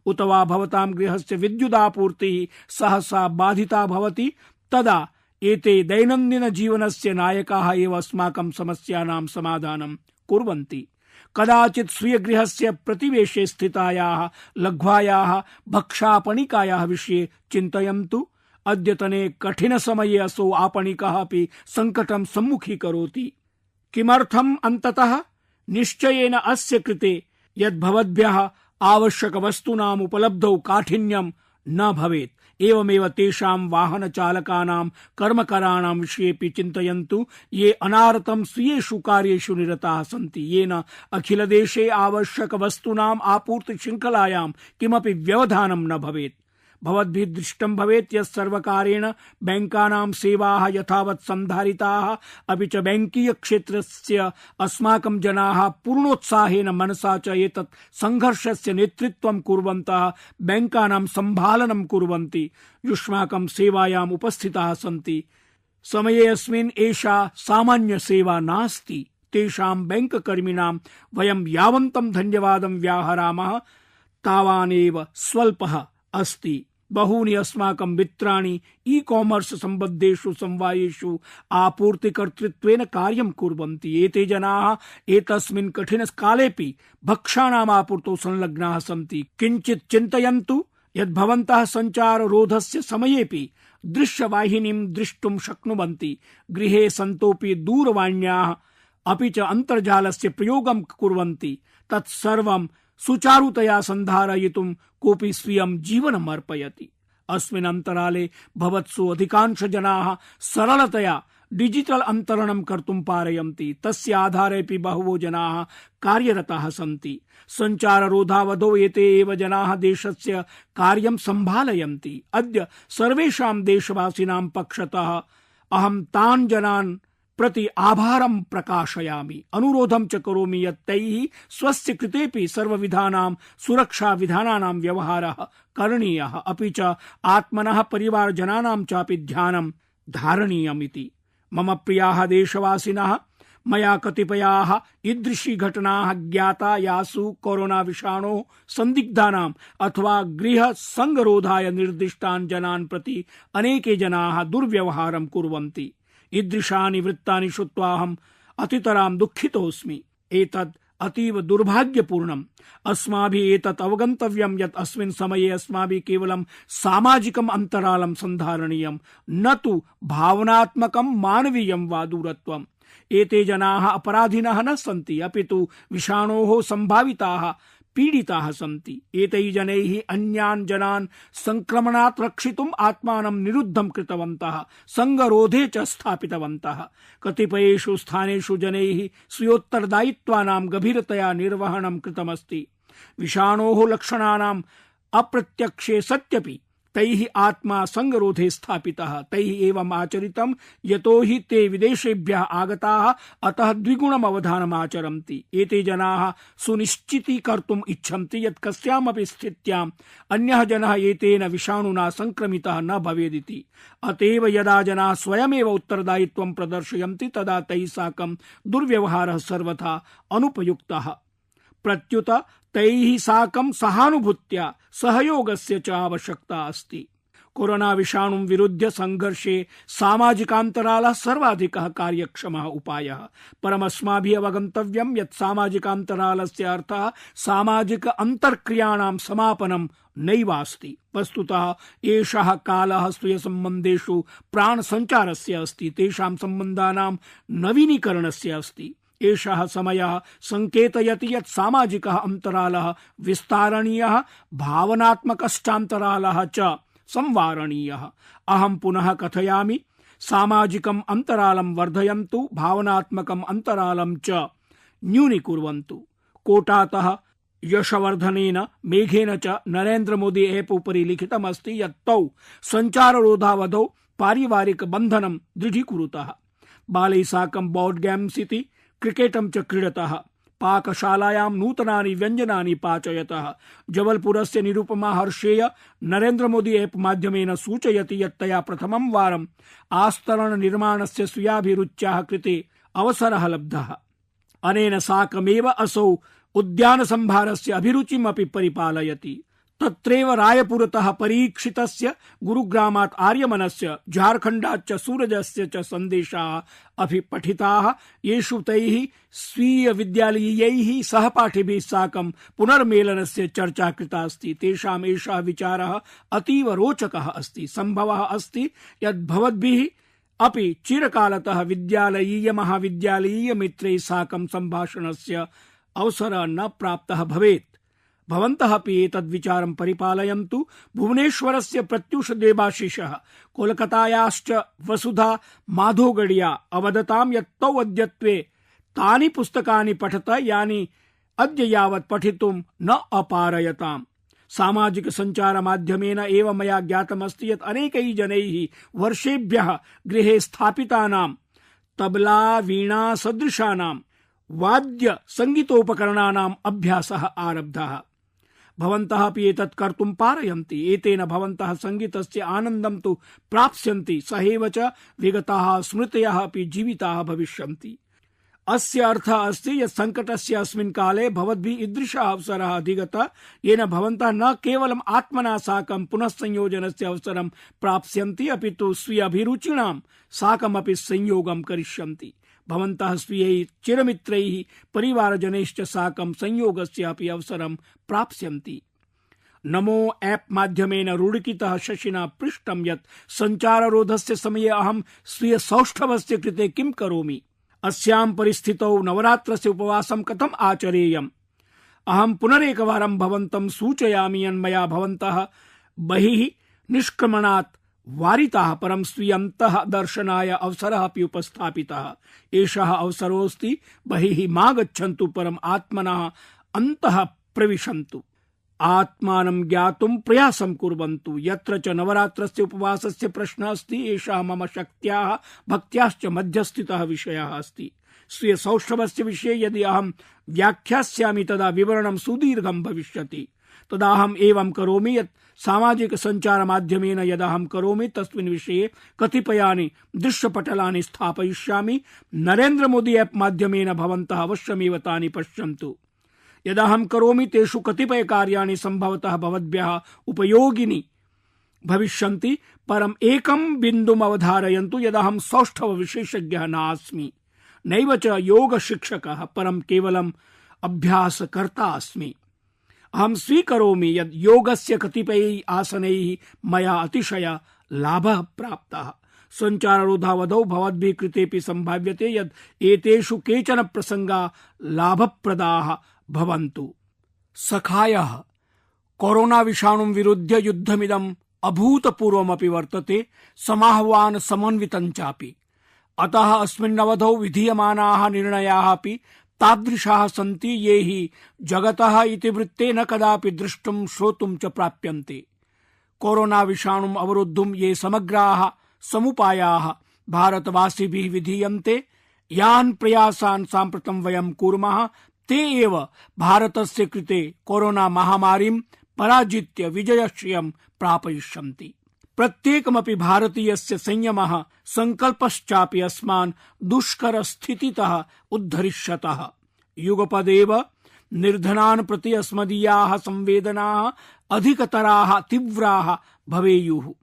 उत वा भवतां गृहस्य विद्युदापूर्तिः सहसा बाधिता भवति तदा एते दैनन्दिन जीवनस्य नायकाः एव अस्माकं समस्यानां समाधानं कुर्वन्ति। कदाचित् स्वीयगृहस्य प्रतिवेशे स्थितायाः लघ्वायाः भक्षापणिकायाः विषये चिन्तयन्तु। अद्यतने कठिनसमये असौ आपणिकः अपि सङ्कटं सम्मुखीकरोति। किमर्थम् अन्ततः? निश्चयेन अस्य कृते यद् भवद्भ्यः आवश्यकवस्तूनाम् उपलब्धौ काठिन्यं न भवेत्। एवमेव तेषां वाहनचालकानां कर्मकराणां विषयेऽपि चिन्तयन्तु ये अनारतं स्वीयेषु कार्येषु निरताः सन्ति, येन अखिलदेशे आवश्यकवस्तूनाम् आपूर्तिशृङ्खलायां किमपि व्यवधानं न भवेत्। भवद्भिः दृष्टं भवेत् यत् सर्वकारेण बैंकानां सेवाः यथावत् सन्धारिताः, अपि च बैंकीय क्षेत्रस्य अस्माकं जनाः पूर्णोत्साहेन मनसा च एतत् संघर्षस्य नेतृत्वं कुर्वन्तः बैंकानां सम्भालनं कुर्वन्ति, युष्माकं सेवायाम् उपस्थिताः सन्ति। समये अस्मिन् एषा सामान्य सेवा नास्ति। तेषां बैंक कर्मिणां वयं यावन्तं धन्यवादं व्याहरामः तावानेव स्वल्पः अस्ति। बहूनि अस्माकं मित्राणि ई-कॉमर्स सम्बद्धेषु समवायेषु आपूर्तिकर्तृत्वेन कार्यं कुर्वन्ति। एते जनाः एतस्मिन् कठिनकालेऽपि भक्षाणाम् आपूर्तौ संलग्नाः सन्ति। किञ्चित् चिन्तयन्तु यद् भवन्तः सञ्चाररोधस्य समयेऽपि दृश्यवाहिनीं द्रष्टुं शक्नुवन्ति। गृहे सन्तोऽपि दूरवाण्याः अपि च अन्तर्जालस्य प्रयोगं कुर्वन्ति। तत्सर्वं सुचारुतया सन्धारयितुं कोऽपि स्वीयं जीवनम् अर्पयति। अस्मिन् अन्तराले भवत्सु अधिकांश जनाः सरलतया डिजिटल अन्तरणं कर्तुं पारयन्ति। तस्य आधारेऽपि बहवो जनाः कार्यरताः सन्ति। सञ्चाररोधावधौ एते एव जनाः देशस्य कार्यं सम्भालयन्ति। अद्य सर्वेषां देशवासिनां पक्षतः अहं तान् जनान् प्रति आभारं प्रकाशयामि। अनुरोधं च करोमि यत् तैः स्वस्य कृतेऽपि सर्वविधानां सुरक्षा विधानानां व्यवहारः करणीयः, अपि च आत्मनः परिवारजनानां चापि ध्यानं धारणीयमिति। मम प्रियाः देशवासिनः, मया कतिपयाः ईदृशी घटनाः ज्ञाता यासु कोरोना विषाणोः संदिग्धानाम् अथवा गृह संगरोधाय निर्दिष्टान् जनान् प्रति अनेके जनाः दुर्व्यवहारं कुर्वन्ति। ईदृशानि वृत्तानि श्रुत्वा अहम् अतितरां दुःखितोऽस्मि। एतद् अतीव दुर्भाग्यपूर्णम्। अस्माभिः एतत् अवगन्तव्यं यत् अस्मिन् समये अस्माभिः केवलं सामाजिकम् अन्तरालं सन्धारणीयं, न तु भावनात्मकं मानवीयं वा दूरत्वम्। एते जनाः अपराधिनः न सन्ति, अपि तु विषाणोः सम्भाविताः पीडिताः सन्ति। एतैः जनैः अन्यान् जनान् संक्रमणात् रक्षितुम् आत्मानं निरुद्धं कृतवन्तः, संगरोधे च स्थापितवन्तः। कतिपयेषु स्थानेषु जनैः स्वीयोत्तरदायित्वानां गभीरतया निर्वहणं कृतमस्ति। विषाणोः लक्षणानाम् अप्रत्यक्षे सत्यपि तैः आत्मा संगरोधे स्थापितः। तैः एवम् आचरितं यतो हि ते विदेशेभ्यः आगताः, अतः द्विगुणम् अवधानम् आचरन्ति। एते जनाः सुनिश्चितीकर्तुम् इच्छन्ति यत् कस्यामपि स्थित्याम् अन्यः जनः एतेन विषाणुना संक्रमितः न भवेदिति। अतएव यदा जनाः स्वयमेव उत्तरदायित्वं प्रदर्शयन्ति तदा तैः साकं दुर्व्यवहारः सर्वथा अनुपयुक्तः। प्रत्युत तैः साकं सहानुभूत्या सहयोगस्य च आवश्यकता अस्ति। कोरोना विषाणुं विरुध्य संघर्षे सामाजिकान्तरालः सर्वाधिकः कार्यक्षमः उपायः। परमस्माभिः अवगन्तव्यं यत् सामाजिकान्तरालस्य अर्थः सामाजिक अन्तर्क्रियाणां समापनं नैवास्ति। वस्तुतः एषः कालः स्वीयसम्बन्धेषु प्राणसञ्चारस्य अस्ति, तेषां सम्बन्धानां नवीनीकरणस्य अस्ति। एषः समयः संकेतयति यत् सामाजिकः अन्तरालः विस्तारणीयः, भावनात्मकश्चान्तरालः च संवारणीयः। अहं पुनः कथयामि, सामाजिकम् अन्तरालं वर्धयन्तु, भावनात्मकम् अन्तरालं च न्यूनीकुर्वन्तु। कोटातः यशवर्धनेन मेघेन च नरेन्द्र मोदी ऐप् उपरि लिखितमस्ति यत् तौ सञ्चाररोधावधौ पारिवारिक बन्धनं दृढीकुरुतः। बालैः साकं बोर्ड गेम्स् इति क्रिकेटं च क्रीडतः, पाकशालायां नूतनानि व्यञ्जनानि पाचयतः। जबलपुरस्य निरुपमा हर्षेय नरेन्द्र मोदी ऐप् माध्यमेन सूचयति यत् तया प्रथमं वारम् आस्तरण निर्माणस्य स्वीयाभिरुच्याः कृते अवसरः लब्धः। अनेन साकमेव असौ उद्यान संभारस्य अभिरुचिमपि परिपालयति। तत्रैव रायपुरतः परीक्षितस्य, गुरुग्रामात् आर्यमनस्य, झारखण्डाच्च सूरजस्य च सन्देशाः अपि पठिताः, येषु तैः स्वीयविद्यालयीयैः सहपाठिभिः साकं पुनर्मेलनस्य चर्चा कृता अस्ति। तेषाम् एषः विचारः अतीव रोचकः अस्ति। सम्भवः अस्ति यत् भवद्भिः अपि चिरकालतः विद्यालयीय महाविद्यालयीय मित्रैः साकं सम्भाषणस्य अवसरः न प्राप्तः भवेत्। भवन्तः अपि एतद् विचारं परिपालयन्तु। भुवनेश्वरस्य प्रत्यूष देवाशिषः, कोलकातायाश्च वसुधा माधोगडिया अवदतां यत् तौ अद्यत्वे तानि पुस्तकानि पठत यानि अद्य यावत् पठितुं न अपारयताम्। सामाजिक संचार माध्यमेन एव मया ज्ञातमस्ति यत् अनेकैः जनैः वर्षेभ्यः गृहे स्थापितानां तबला वीणा सदृशानां वाद्य संगीतोपकरणानाम् अभ्यासः आरब्धः। भवन्तः अपि एतत् कर्तुं पारयन्ति। एतेन भवन्तः संगीतस्य आनन्दं तु प्राप्स्यन्ति, सहैव च विगताः स्मृतयः अपि जीविताः भविष्यन्ति। अस्य अर्थः अस्ति यत् संकटस्य अस्मिन् काले भवद्भिः ईदृशः अवसरः अधिगतः येन भवन्तः न केवलम् आत्मना साकं पुनः संयोजनस्य अवसरं प्राप्स्यन्ति, अपि तु स्वीय अभिरुचिणां साकमपि संयोगं करिष्यन्ति। भवन्तः स्वीयैः चिरमित्रैः परिवारजनैश्च साकं संयोगस्य अपि अवसरं प्राप्स्यन्ति। नमो ऐप् माध्यमेन रुडिकितः शशिना पृष्टं यत् सञ्चाररोधस्य समये अहं स्वीय सौष्ठवस्य कृते किं करोमि। अस्यां परिस्थितौ नवरात्रस्य उपवासं कथम् आचरेयम्। अहं पुनरेकवारं भवन्तं सूचयामि यन्मया भवन्तः बहिः निष्क्रमणात् वारिताः, परं स्वीयन्तः दर्शनाय अवसरः अपि उपस्थापितः। एषः अवसरोऽस्ति। बहिः मा गच्छन्तु, परम् आत्मनः अन्तः प्रविशन्तु। आत्मानं ज्ञातुं प्रयासं कुर्वन्तु। यत्र च नवरात्रस्य उपवासस्य प्रश्नः अस्ति, एषः मम शक्त्याः भक्त्याश्च मध्यस्थितः विषयः अस्ति। स्वीय सौष्ठवस्य विषये यदि अहं व्याख्यास्यामि तदा विवरणं सुदीर्घं भविष्यति। तदाहम् एवं करोमि यत् सामाजिक संचार माध्यमेन यदहं करोमि तस्मिन् विषये कतिपयानि दृश्यपटलानि स्थापयिष्यामि। नरेन्द्र मोदी ऐप् माध्यमेन भवन्तः अवश्यमेव तानि पश्यन्तु। यदहं करोमि तेषु कतिपय कार्याणि सम्भवतः भवद्भ्यः उपयोगिनि भविष्यन्ति, परम् एकं बिन्दुम् अवधारयन्तु। यदहं सौष्ठव विशेषज्ञः नास्मि, नैव च योग शिक्षकः, परं केवलम् अभ्यासकर्ता अस्मि। अहं स्वीकरोमि यत् योगस्य कतिपयैः आसनैः मया अतिशय लाभः प्राप्तः। सञ्चाररोधावधौ भवद्भिः कृतेऽपि सम्भाव्यते यत् एतेषु केचन प्रसङ्गाः लाभप्रदाः भवन्तु। सखायः, कोरोना विषाणुं विरुध्य युद्धमिदम् अभूतपूर्वमपि वर्तते, समाह्वान समन्वितं चापि। अतः अस्मिन् अवधौ विधीयमानाः निर्णयाः अपि तादृशाः सन्ति ये हि जगतः इतिवृत्ते न कदापि दृष्टुं श्रोतुं च प्राप्यन्ते। कोरोना विषाणुम् अवरोद्धुं ये समग्राः समुपायाः भारतवासिभिः विधीयन्ते, यान् प्रयासान् साम्प्रतं वयं कुर्मः, ते एव भारतस्य कृते कोरोना महामारीं पराजित्य विजयश्रियं प्रापयिष्यन्ति। प्रत्येकमपि भारतीयस्य संयमः संकल्पश्चापि अस्मान् दुष्कर स्थितितः उद्धरिष्यतः। युगपदेव निर्धनान् प्रति अस्मदीयाः संवेदनाः अधिकतराः तीव्राः भवेयुः।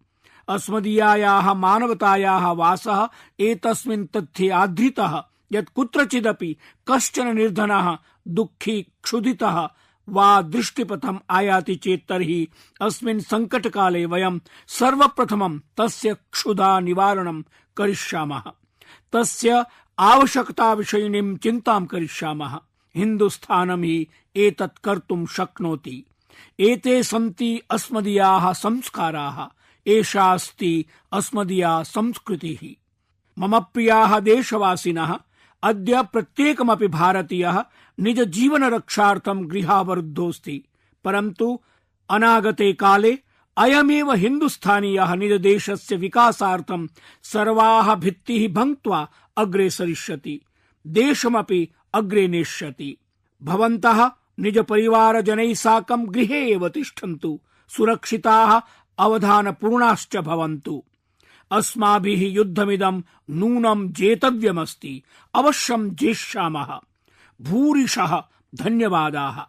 अस्मदीयायाः मानवतायाः वासः एतस्मिन् तथ्ये आधृतः यत् कुत्रचिदपि कश्चन निर्धनः दुःखी क्षुधितः वा दृष्टिपथम् आयाति चेत् तर्हि अस्मिन् संकटकाले वयं सर्वप्रथमं तस्य क्षुधा निवारणं करिष्यामः, तस्य आवश्यकता विषयिणीं चिन्तां करिष्यामः। हिन्दुस्थानं हि एतत् कर्तुं शक्नोति। एते सन्ति अस्मदीयाः संस्काराः, एषा अस्ति अस्मदीया संस्कृतिः। मम प्रियाः देशवासिनः, अद्य प्रत्येकमपि भारतीयः निज जीवन रक्षार्थं गृहावरुद्धोऽस्ति, परन्तु अनागते काले अयमेव हिन्दुस्थानीयः निज देशस्य विकासार्थं सर्वाः भित्तिः भङ्क्त्वा अग्रेसरिष्यति, देशमपि अग्रे नेष्यति। भवन्तः निज परिवारजनैः साकं गृहे एव तिष्ठन्तु, सुरक्षिताः अवधानपूर्णाश्च भवन्तु। अस्माभिः युद्धमिदं नूनं जेतव्यमस्ति, अवश्यं जेष्यामः। भूरिशः धन्यवादाः।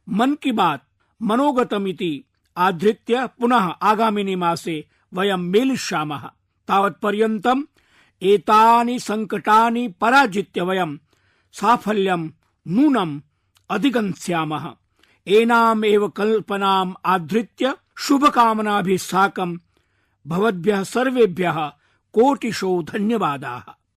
मन की बात मनोगतमिति आधृत्य पुनः आगामिनि मासे वयं मेलिष्यामः। तावत्पर्यन्तम् एतानि संकटानि पराजित्य वयं साफल्यं नूनम् अधिगच्छामः। एनाम् एव कल्पनाम् आधृत्य शुभकामनाभिः साकं भवद्भ्यः सर्वेभ्यः कोटिशो धन्यवादाः।